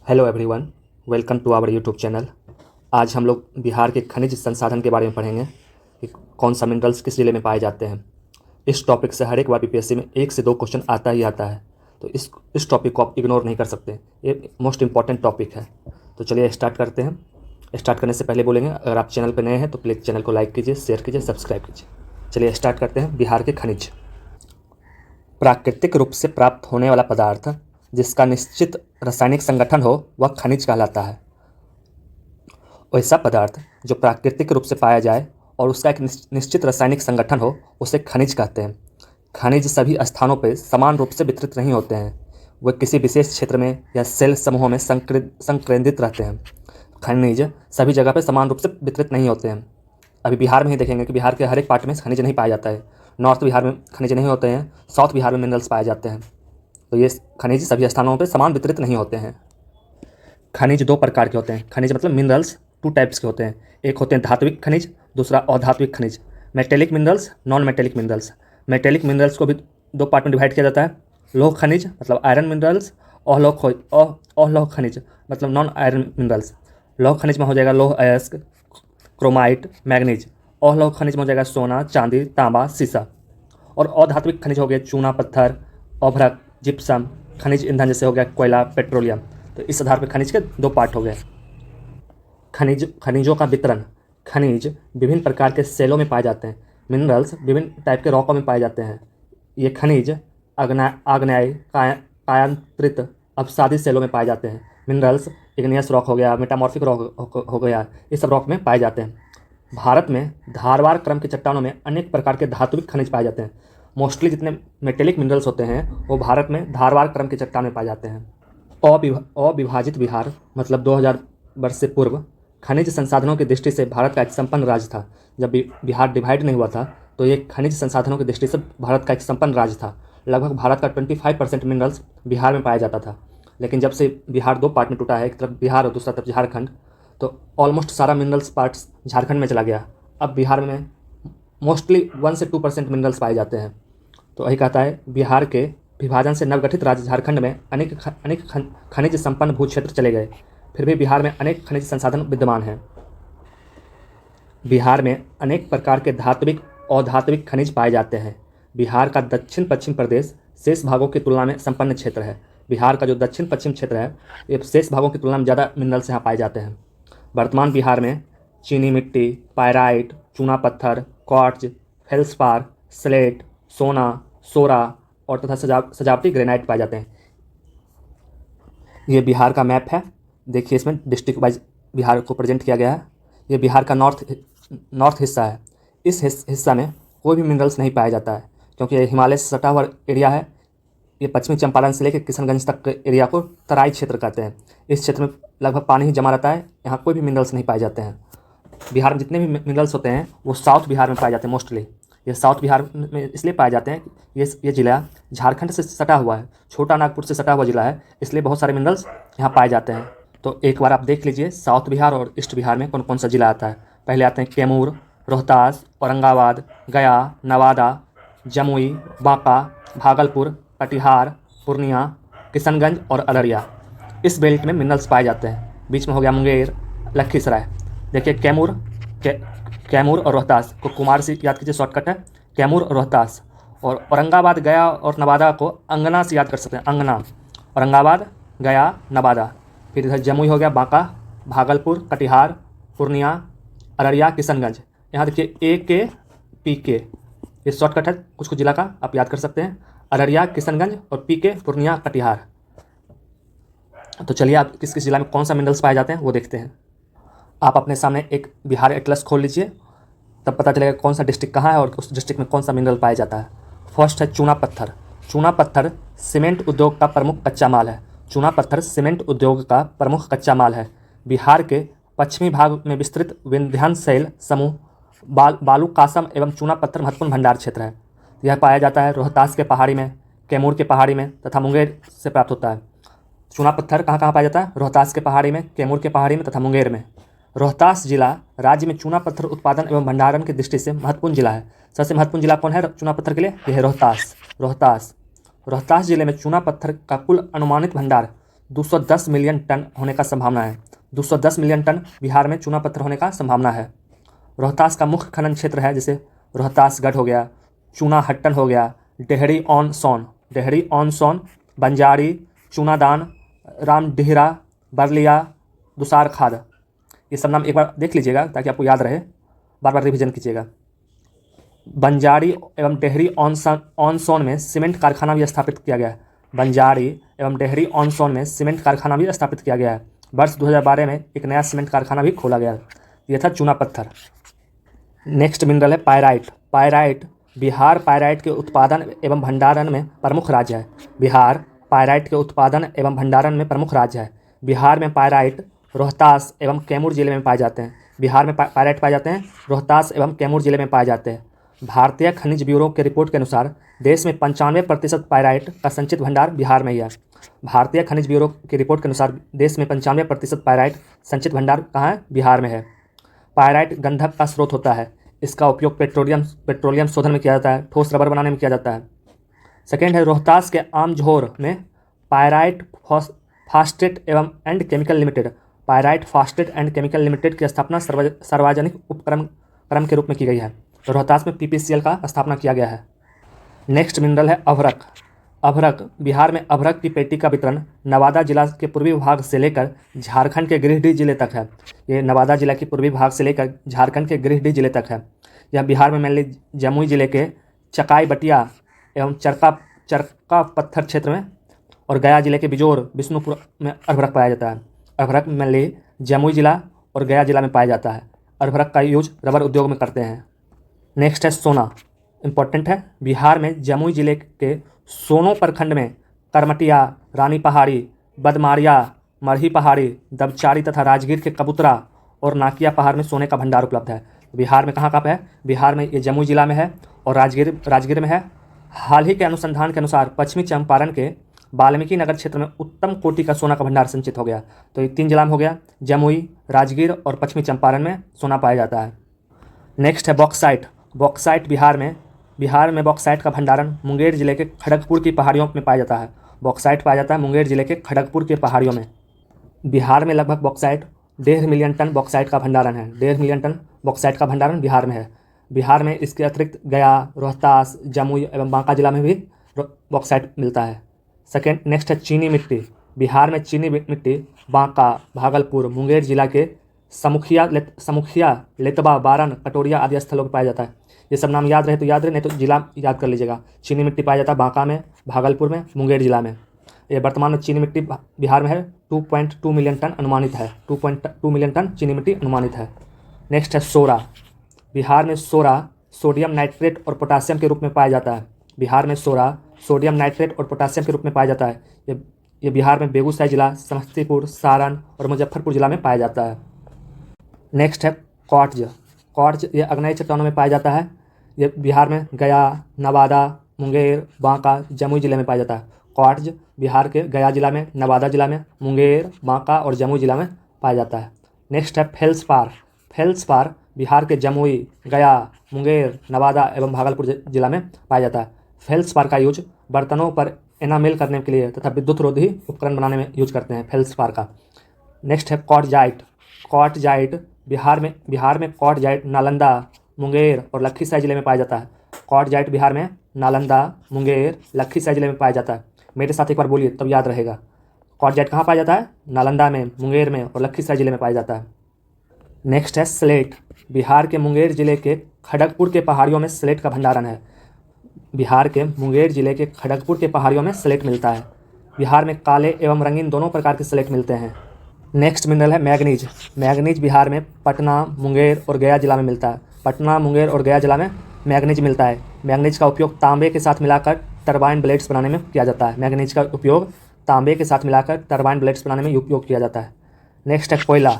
Hello everyone, welcome to our YouTube channel. आज हम लोग बिहार के खनिज संसाधन के बारे में पढ़ेंगे कि कौन सा मिनरल्स किस जिले में पाए जाते हैं। इस टॉपिक से हर एक बार बीपीएससी में 1 से 2 क्वेश्चन आता ही आता है, तो इस टॉपिक को आप इग्नोर नहीं कर सकते। ये मोस्ट इंपॉर्टेंट टॉपिक है। तो चलिए स्टार्ट करते हैं। स्टार्ट करने से पहले बोलेंगे, अगर आप चैनल पर नए हैं तो प्लीज़ चैनल को लाइक कीजिए, शेयर कीजिए, सब्सक्राइब कीजिए। चलिए स्टार्ट करते हैं। बिहार के खनिज। प्राकृतिक रूप से प्राप्त होने वाला पदार्थ जिसका निश्चित रासायनिक संगठन हो वह खनिज कहलाता है। वैसा पदार्थ जो प्राकृतिक रूप से पाया जाए और उसका एक निश्चित रासायनिक संगठन हो उसे खनिज कहते हैं। खनिज सभी स्थानों पर समान रूप से वितरित नहीं होते हैं, वे किसी विशेष क्षेत्र में या सेल समूहों में संकेंद्रित रहते हैं। खनिज सभी जगह पर समान रूप से वितरित नहीं होते हैं। अभी बिहार में ही देखेंगे कि बिहार के हर एक पार्ट में खनिज नहीं पाया जाता है। नॉर्थ बिहार में खनिज नहीं होते हैं, साउथ बिहार में मिनरल्स पाए जाते हैं। तो ये खनिज सभी स्थानों पर समान वितरित नहीं होते हैं। खनिज 2 प्रकार के होते हैं। खनिज मतलब मिनरल्स 2 टाइप्स के होते हैं। एक होते हैं धात्विक खनिज, दूसरा अधात्विक खनिज। Metallic minerals, non metallic minerals. Metallic minerals को भी 2 पार्ट में डिवाइड किया जाता है। लौह खनिज मतलब आयरन मिनरल्स, अलोह खनिज मतलब नॉन आयरन मिनरल्स। लौह खनिज में हो जाएगा लौह अयस्क, क्रोमाइट, मैग्नीज। अलोह खनिज में हो जाएगा सोना, चांदी, तांबा, सीसा। और अधात्विक खनिज हो गए चूना पत्थर, अभ्रक, जिप्सम। खनिज ईंधन जैसे हो गया कोयला, पेट्रोलियम। तो इस आधार पर खनिज के 2 पार्ट हो गए। खनिजों का वितरण। खनिज विभिन्न प्रकार के सेलों में पाए जाते हैं। मिनरल्स विभिन्न टाइप के रॉकों में पाए जाते हैं। ये खनिज आग्नेय, कायांतरित, अवसादी सेलों में पाए जाते हैं। मिनरल्स इग्नियस रॉक हो गया, मेटामॉर्फिक रॉक हो गया, ये सब रॉक में पाए जाते हैं। भारत में धारवार क्रम की चट्टानों में अनेक प्रकार के धात्विक खनिज पाए जाते हैं। मोस्टली जितने मेटेलिक मिनरल्स होते हैं वो भारत में धारवार क्रम की चट्टान में पाए जाते हैं। अविभाजित बिहार मतलब 2000 वर्ष से पूर्व खनिज संसाधनों की दृष्टि से भारत का एक संपन्न राज्य था। जब बिहार डिवाइड नहीं हुआ था तो ये खनिज संसाधनों की दृष्टि से भारत का एक संपन्न राज्य था। लगभग भारत का 25% मिनरल्स बिहार में पाया जाता था। लेकिन जब से बिहार 2 पार्ट में टूटा है, एक तरफ बिहार और दूसरा तरफ झारखंड, तो ऑलमोस्ट सारा मिनरल्स पार्ट्स झारखंड में चला गया। अब बिहार में मोस्टली 1 से 2% मिनरल्स पाए जाते हैं। तो वही कहता है, बिहार के विभाजन से नवगठित राज्य झारखंड में अनेक खनिज संपन्न भू क्षेत्र चले गए, फिर भी बिहार में अनेक खनिज संसाधन विद्यमान हैं। बिहार में अनेक प्रकार के धात्विक और अधात्विक खनिज पाए जाते हैं। बिहार का दक्षिण पश्चिम प्रदेश शेष भागों की तुलना में संपन्न क्षेत्र है। बिहार का जो दक्षिण पश्चिम क्षेत्र है ये शेष भागों की तुलना में ज़्यादा मिनरल्स यहाँ पाए जाते हैं। वर्तमान बिहार में चीनी मिट्टी, पायराइट, चूना पत्थर, क्वार्ट्ज, फेल्सपार, स्लेट, सोना, सोरा और तथा सजावटी ग्रेनाइट पाए जाते हैं। ये बिहार का मैप है, देखिए इसमें डिस्ट्रिक्ट वाइज बिहार को प्रेजेंट किया गया है। ये बिहार का नॉर्थ हिस्सा है। इस हिस्सा में कोई भी मिनरल्स नहीं पाया जाता है क्योंकि ये हिमालय से सटा हुआ एरिया है। ये पश्चिमी चंपारण से लेकर किशनगंज तक के एरिया को तराई क्षेत्र कहते हैं। इस क्षेत्र में लगभग पानी ही जमा रहता है, यहाँ कोई भी मिनरल्स नहीं पाए जाते हैं। बिहार में जितने भी मिनरल्स होते हैं वो साउथ बिहार में पाए जाते हैं मोस्टली। ये साउथ बिहार में इसलिए पाए जाते हैं कि ये ज़िला झारखंड से सटा हुआ है, छोटा नागपुर से सटा हुआ ज़िला है, इसलिए बहुत सारे मिनरल्स यहाँ पाए जाते हैं। तो एक बार आप देख लीजिए साउथ बिहार और ईस्ट बिहार में कौन कौन सा ज़िला आता है। पहले आते हैं कैमूर, रोहतास, औरंगाबाद, गया, नवादा, जमुई, बांका, भागलपुर, कटिहार, पूर्णिया, किशनगंज और अररिया। इस बेल्ट में मिनरल्स पाए जाते हैं। बीच में हो गया मुंगेर, लखीसराय। देखिए कैमूर और रोहतास को कुमार से याद कीजिए, शॉर्टकट है कैमूर और रोहतास। और औरंगाबाद, गया और नवादा को अंगना से याद कर सकते हैं, अंगना। औरंगाबाद, गया, नवादा। फिर इधर जमुई हो गया, बांका, भागलपुर, कटिहार, पूर्णिया, अररिया, किशनगंज। यहाँ देखिए AKPK, ये शॉर्टकट है कुछ जिला का, आप याद कर सकते हैं। अररिया, किशनगंज और PK पूर्णिया, कटिहार। तो चलिए आप किस किस जिला में कौन सा मिनरल्स पाए जाते हैं वो देखते हैं। आप अपने सामने एक बिहार एटलस खोल लीजिए, तब पता चलेगा कौन सा डिस्ट्रिक्ट कहाँ है और उस डिस्ट्रिक्ट में कौन सा मिनरल पाया जाता है। फर्स्ट है चूना पत्थर। चूना पत्थर सीमेंट उद्योग का प्रमुख कच्चा माल है। चूना पत्थर सीमेंट उद्योग का प्रमुख कच्चा माल है। बिहार के पश्चिमी भाग में विस्तृत विंध्याचल समूह बालू कासम एवं चूना पत्थर महत्वपूर्ण भंडार क्षेत्र है। यह पाया जाता है रोहतास के पहाड़ी में, कैमूर के पहाड़ी में तथा मुंगेर से प्राप्त होता है। चूना पत्थर कहाँ कहाँ पाया जाता है? रोहतास के पहाड़ी में, कैमूर के पहाड़ी में तथा मुंगेर में। रोहतास जिला राज्य में चूना पत्थर उत्पादन एवं भंडारण की दृष्टि से महत्वपूर्ण जिला है। सबसे महत्वपूर्ण जिला कौन है चूना पत्थर के लिए? यह है रोहतास। रोहतास जिले में चूना पत्थर का कुल अनुमानित भंडार 210 मिलियन टन होने का संभावना है। 210 मिलियन टन बिहार में चूना पत्थर होने का संभावना है। रोहतास का मुख्य खनन क्षेत्र है, जैसे रोहतासगढ़ हो गया, चूनाहट्टन हो गया, डेहरी ऑन सोन, बंजारी, चूनादान, रामडीहरा, बरलिया, दुसार खाद। ये सब नाम एक बार देख लीजिएगा ताकि आपको याद रहे, बार बार रिवीजन कीजिएगा। बंजारी एवं डेहरी ऑन सोन में सीमेंट कारखाना भी स्थापित किया गया है। बंजारी एवं डेहरी ऑन सोन में सीमेंट कारखाना भी स्थापित किया गया है। वर्ष 2012 में एक नया सीमेंट कारखाना भी खोला गया। यह था चूना पत्थर। नेक्स्ट मिनरल है पायराइट। पायराइट बिहार पायराइट के उत्पादन एवं भंडारण में प्रमुख राज्य है। बिहार पायराइट के उत्पादन एवं भंडारण में प्रमुख राज्य है। बिहार में पायराइट रोहतास एवं कैमूर जिले में पाए जाते हैं। बिहार में पायराइट पाए जाते हैं, रोहतास एवं कैमूर जिले में पाए जाते हैं। भारतीय खनिज ब्यूरो के रिपोर्ट के अनुसार देश में 95% पायराइट का संचित भंडार बिहार में ही है। भारतीय खनिज ब्यूरो की रिपोर्ट के अनुसार देश में 95% पायराइट संचित भंडार कहाँ है? बिहार में है। पायराइट गंधक का स्रोत होता है। इसका उपयोग पेट्रोलियम शोधन में किया जाता है, ठोस रबर बनाने में किया जाता है। सेकेंड है रोहतास के आमझोर में पायराइट फास्टेट एवं and chemical limited. Pyrite फास्टेट and chemical limited की स्थापना सार्वजनिक उपक्रम के रूप में की गई है। तो रोहतास में पीपीसीएल का स्थापना किया गया है। नेक्स्ट मिनरल है अभ्रक। अभ्रक बिहार में अभ्रक की पेटी का वितरण नवादा जिला के पूर्वी भाग से लेकर झारखंड के गिरिडीह जिले तक है। ये नवादा जिला के पूर्वी भाग से लेकर झारखंड के गिरिडीह जिले तक है। यह बिहार में मेनली जमुई जिले के चकाई बटिया एवं चरका पत्थर क्षेत्र में और गया जिले के बिजोर विष्णुपुर में अभ्रक पाया जाता है। अभ्रक मेनली जमुई जिला और गया जिला में पाया जाता है। अभ्रक का यूज रबर उद्योग में करते हैं। नेक्स्ट है सोना। इम्पोर्टेंट है, बिहार में जमुई जिले के सोनो प्रखंड में करमटिया, रानी पहाड़ी, बदमारिया, मरही पहाड़ी, दबचारी तथा राजगीर के कबूतरा और नाकिया पहाड़ में सोने का भंडार उपलब्ध है। बिहार में कहाँ कहाँ पे है? बिहार में ये जमुई जिला में है और राजगीर में है। हाल ही के अनुसंधान के अनुसार पश्चिमी चंपारण के वाल्मीकि नगर क्षेत्र में उत्तम कोटि का सोना का भंडार संचित हो गया। तो ये 3 जिला में हो गया, जमुई, राजगीर और पश्चिमी चंपारण में सोना पाया जाता है। नेक्स्ट है बॉक्साइट। बॉक्साइट बिहार में बॉक्साइट का भंडारण मुंगेर जिले के खड़गपुर की पहाड़ियों में पाया जाता है। बॉक्साइट पाया जाता है मुंगेर जिले के खड़गपुर के पहाड़ियों में। बिहार में लगभग 1.5 मिलियन टन बॉक्साइट का भंडारण है। 1.5 मिलियन टन बॉक्साइट का भंडारण बिहार में है। बिहार में इसके अतिरिक्त गया, रोहतास, जमुई एवं बांका जिला में भी बॉक्साइट मिलता है। नेक्स्ट है चीनी मिट्टी। बिहार में चीनी मिट्टी बांका, भागलपुर, मुंगेर जिला के समुखिया, लेतबा, बारन, कटोरिया आदि स्थलों पर पाया जाता है। ये सब नाम याद रहे तो याद रहे, नहीं तो जिला याद कर लीजिएगा। चीनी मिट्टी पाया जाता है बांका में, भागलपुर में, मुंगेर जिला में। ये वर्तमान में चीनी मिट्टी बिहार में है 2.2 मिलियन टन अनुमानित है। 2.2 मिलियन टन चीनी मिट्टी अनुमानित है। नेक्स्ट है सोरा। बिहार में सोरा सोडियम नाइट्रेट और पोटासियम के रूप में पाया जाता है। बिहार में सोरा सोडियम नाइट्रेट और पोटासियम के रूप में पाया जाता है। ये बिहार में बेगूसराय जिला, समस्तीपुर, सारण और मुजफ्फरपुर जिला में पाया जाता है। नेक्स्ट है क्वार्ट्ज ये अग्नेय चट्टानों में पाया जाता है। ये बिहार में गया, नवादा, मुंगेर, बांका, जमुई जिले में पाया जाता है। क्वार्ट्ज बिहार के गया जिला में, नवादा जिला में, मुंगेर, बांका और जमुई जिला में पाया जाता है। नेक्स्ट है फेल्सपार बिहार के जमुई, गया, मुंगेर, नवादा एवं भागलपुर जिला में पाया जाता है। फेल्सपार का यूज बर्तनों पर एनामेल करने के लिए तथा विद्युत रोधी उपकरण बनाने में यूज करते हैं फेल्सपार का। नेक्स्ट है क्वार्टजाइट बिहार में क्वार्टजाइट नालंदा, मुंगेर और लखीसराय जिले में पाया जाता है। क्वार्टजाइट बिहार में नालंदा, मुंगेर, लखीसराय जिले में पाया जाता है। मेरे साथ एक बार बोलिए तब याद रहेगा। क्वार्टजाइट कहाँ पाया जाता है? नालंदा में, मुंगेर में और लखीसराय जिले में पाया जाता है। नेक्स्ट है स्लेट। बिहार के मुंगेर जिले के खड़गपुर के पहाड़ियों में स्लेट का भंडारण है। बिहार के मुंगेर जिले के खड़गपुर के पहाड़ियों में स्लेट मिलता है। बिहार में काले एवं रंगीन दोनों प्रकार के स्लेट मिलते हैं। नेक्स्ट मिनरल है मैग्नीज। मैग्नीज बिहार में पटना, मुंगेर और गया जिला में मिलता है। पटना, मुंगेर और गया जिला में मैग्नीज मिलता है। मैग्नीज का उपयोग तांबे के साथ मिलाकर टरबाइन ब्लेड्स बनाने में किया जाता है। मैग्नीज का उपयोग तांबे के साथ मिलाकर टरबाइन ब्लेड्स बनाने में उपयोग किया जाता है। नेक्स्ट है कोयला।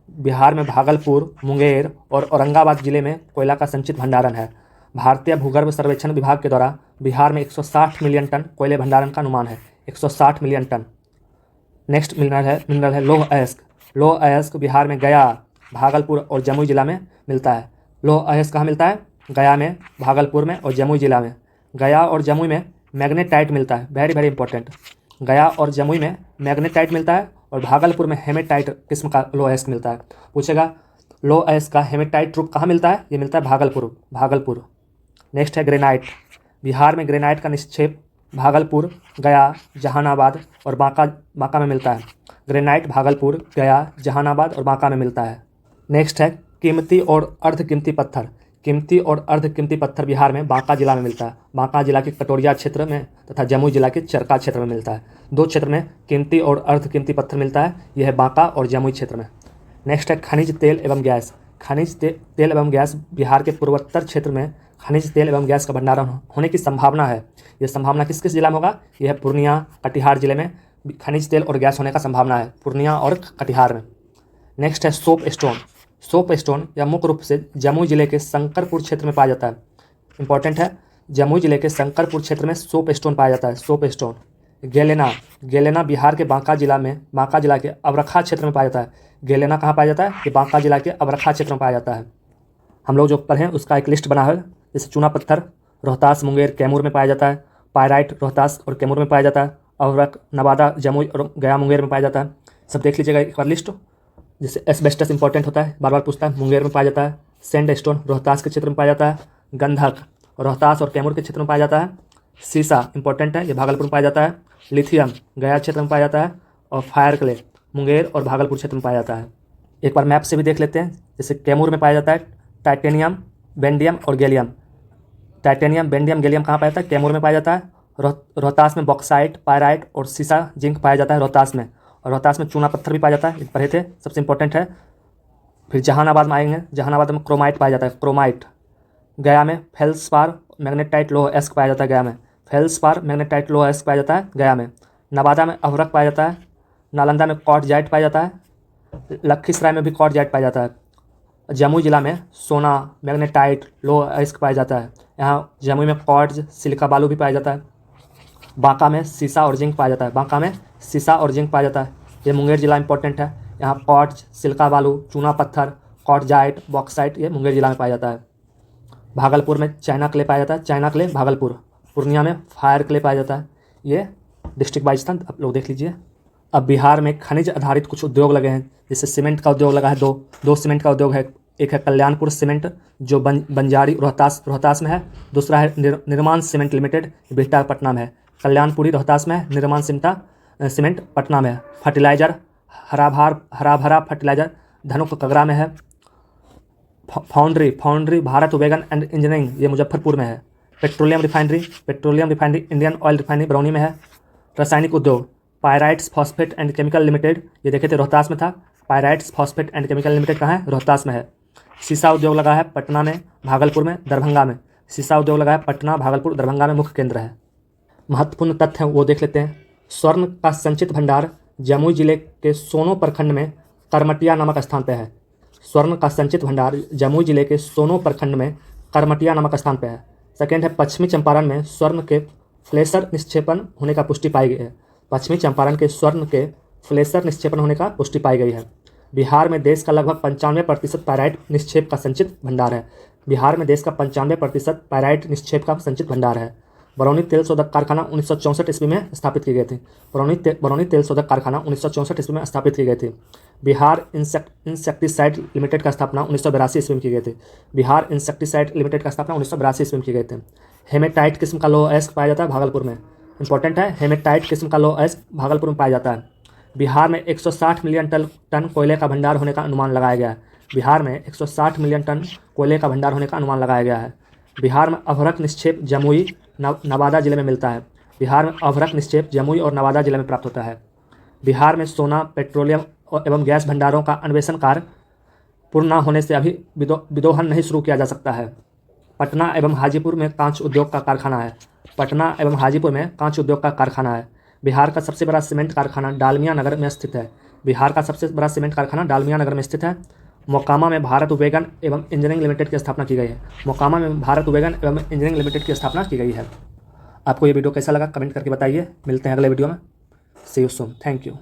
बिहार में भागलपुर, मुंगेर और औरंगाबाद जिले में कोयला का संचित भंडारण है। भारतीय भूगर्भ सर्वेक्षण विभाग के द्वारा बिहार में 160 मिलियन टन कोयले भंडारण का अनुमान है। 160 मिलियन टन। नेक्स्ट मिनरल है लौह अयस्क। लौह अयस्क बिहार में गया, भागलपुर और जमुई जिला में मिलता है। लौह अयस्क कहाँ मिलता है? गया में, भागलपुर में और जमुई जिला में। गया और जमुई में मैग्नेटाइट मिलता है। Very very important. गया और जमुई में मैग्नेटाइट मिलता है और भागलपुर में हेमेटाइट किस्म का लोह अयस्क मिलता है। पूछेगा लोह अयस्क का हेमेटाइट रूप कहाँ मिलता है? ये मिलता है भागलपुर। नेक्स्ट है ग्रेनाइट। बिहार में ग्रेनाइट का निक्षेप भागलपुर, गया, जहानाबाद और बांका में मिलता है। ग्रेनाइट भागलपुर, गया, जहानाबाद और बांका में मिलता है। नेक्स्ट है कीमती और अर्धकीमती पत्थर। कीमती और अर्धकीमती पत्थर बिहार में बांका जिला में मिलता है। बांका जिला के कटोरिया क्षेत्र में तथा जमुई जिला के चरका क्षेत्र में मिलता है। दो क्षेत्र में कीमती और अर्धकीमती पत्थर मिलता है, यह है बांका और जमुई क्षेत्र में। नेक्स्ट है खनिज तेल एवं गैस। खनिज तेल एवं गैस बिहार के पूर्वोत्तर क्षेत्र में खनिज तेल एवं गैस का भंडारण होने की संभावना है। यह संभावना किस किस जिला में होगा? यह है पूर्णिया, कटिहार जिले में खनिज तेल और गैस होने का संभावना है, पूर्णिया और कटिहार में। नेक्स्ट है सोप स्टोन। सोप स्टोन यह मुख्य रूप से जमुई जिले के शंकरपुर क्षेत्र में पाया जाता है। इंपॉर्टेंट है, जमुई जिले के शंकरपुर क्षेत्र में सोप स्टोन पाया जाता है। Soap stone. गेलेना बिहार के बांका जिला के अबरखा क्षेत्र में पाया जाता है। गेलेना कहाँ पाया जाता है? ये बांका जिला के अबरखा क्षेत्र में पाया जाता है। हम लोग जो पढ़ें उसका एक लिस्ट बना है, जैसे चूना पत्थर रोहतास, मुंगेर, कैमूर में पाया जाता है। पायराइट रोहतास और कैमूर में पाया जाता है। अबरख नवादा, जमुई और गया, मुंगेर में पाया जाता है। सब देख लीजिएगा एक बार लिस्ट। जैसे एस्बेस्टस इंपॉर्टेंट होता है, बार बार पूछता है, मुंगेर में पाया जाता है। सैंडस्टोन रोहतास के क्षेत्र में पाया जाता है। गंधक रोहतास और कैमूर के क्षेत्र में पाया जाता है। सीसा इंपॉर्टेंट है, ये भागलपुर में पाया जाता है। लिथियम गया क्षेत्र में पाया जाता है। और फायर क्ले मुंगेर और भागलपुर क्षेत्र में पाया जाता है। एक बार मैप से भी देख लेते हैं, जैसे कैमूर में पाया जाता है टाइटेनियम, बेंडियम और गैलियम। टाइटेनियम, बेंडियम, गैलियम कहाँ पाया जाता है? कैमूर में पाया जाता है। रोहतास में बॉक्साइट, पायराइट और सीसा जिंक पाया जाता है रोहतास में। और रोहतास में चूना पत्थर भी पाया जाता है, पढ़े थे, सबसे इंपॉर्टेंट है। फिर जहानाबाद में आएंगे, जहानाबाद में क्रोमाइट पाया जाता है, क्रोमाइट। गया में फेल्सपार मैग्नेटाइट लोह अयस्क पाया जाता है, गया में फेल्सपार मैग्नेटाइट लोह अयस्क पाया जाता है, गया में। नवादा में अभ्रक पाया जाता है। नालंदा में क्वार्टजाइट पाया जाता है। लखीसराय में भी क्वार्टजाइट पाया जाता है। जमुई जिला में सोना, मैग्नेटाइट लोह अयस्क पाया जाता है। यहाँ जमुई में क्वार्ट्ज, सिलिका बालू भी पाया जाता है। बांका में सीसा और जिंक पाया जाता है। बांका में सीसा और जिंक पाया जाता है। ये मुंगेर जिला इंपॉर्टेंट है, यहाँ क्वार्ट्ज, सिलिका बालू, चूना पत्थर, क्वार्टजाइट, बॉक्साइट ये मुंगेर जिला में पाया जाता है। भागलपुर में चाइना क्ले पाया जाता है, चाइना क्ले भागलपुर। पूर्णिया में फायर क्ले पाया जाता है। ये डिस्ट्रिक्ट वाइज था, आप लोग देख लीजिए। अब बिहार में खनिज आधारित कुछ उद्योग लगे हैं, जैसे सीमेंट का उद्योग लगा है, दो सीमेंट का उद्योग है। एक है कल्याणपुर सीमेंट जो बंजारी रोहतास में है। दूसरा है निर्माण सीमेंट लिमिटेड, बिहटा में है। कल्याणपुरी रोहतास में है, निर्माण सीमेंट पटना में है। फर्टिलाइजर हरा भरा फर्टिलाइजर धनुक कगरा में है। Foundry Bharat wagon and engineering ये मुजफ्फरपुर में है। Petroleum refinery Indian oil refinery Barauni में है। रासायनिक उद्योग pyrites phosphate and chemical limited, ये देखे थे रोहतास में था। Pyrites phosphate and chemical limited कहाँ है? रोहतास में है। सीसा उद्योग लगा है पटना में, भागलपुर में, दरभंगा में। सीसा उद्योग लगा है पटना, भागलपुर, दरभंगा में मुख्य केंद्र है। महत्वपूर्ण तथ्य वो देख लेते हैं। स्वर्ण का संचित भंडार जमुई जिले के सोनो प्रखंड में करमटिया नामक स्थान पर है। स्वर्ण का संचित भंडार जमुई जिले के सोनो प्रखंड में करमटिया नामक स्थान पर है। सेकेंड है पश्चिमी चंपारण में स्वर्ण के फ्लेसर निक्षेपण होने का पुष्टि पाई गई है। पश्चिमी चंपारण के स्वर्ण के फ्लेसर निक्षेपण होने का पुष्टि पाई गई है। बिहार में देश का लगभग 95% पायराइट निक्षेप का संचित भंडार है। बिहार में देश का 95% पायराइट निक्षेप का संचित भंडार है। बरौनी तेल शोधक कारखाना 1964 ईस्वी में स्थापित की गई थी। बरौनी तेल शोधक कारखाना 1964 ईस्वी में स्थापित की गई थी। बिहार इंसेक्टिसाइड लिमिटेड का स्थापना 1982 ईस्वी में की गई थी। बिहार इंसेक्टिसाइड लिमिटेड का स्थापना 1982 ईस्वी में की गई थी। हेमेटाइट किस्म का लोह अयस्क पाया जाता है भागलपुर में। इंपॉर्टेंट है, हेमेटाइट किस्म का लोह अयस्क भागलपुर में पाया जाता है। बिहार में 160 मिलियन टन कोयले का भंडार होने का अनुमान लगाया गया है। बिहार में 160 मिलियन टन कोयले का भंडार होने का अनुमान लगाया गया है। बिहार में अभ्रक निक्षेप जमुई नवादा जिले में मिलता है। बिहार में अभ्रक निक्षेप जमुई और नवादा जिले में प्राप्त होता है। बिहार में सोना, पेट्रोलियम एवं गैस भंडारों का अन्वेषण कार्य पूर्ण न होने से अभी विदोहन नहीं शुरू किया जा सकता है। पटना एवं हाजीपुर में कांच उद्योग का कारखाना है। पटना एवं हाजीपुर में कांच उद्योग का कारखाना है। बिहार का सबसे बड़ा सीमेंट कारखाना डालमिया नगर में स्थित है। बिहार का सबसे बड़ा सीमेंट कारखाना डालमिया नगर में स्थित है। मोकामा में भारत वैगन एवं इंजीनियरिंग लिमिटेड की स्थापना की गई है। मोकामा में भारत वैगन एवं इंजीनियरिंग लिमिटेड की स्थापना की गई है। आपको ये वीडियो कैसा लगा कमेंट करके बताइए। मिलते हैं अगले वीडियो में। सी यू सून। Thank you.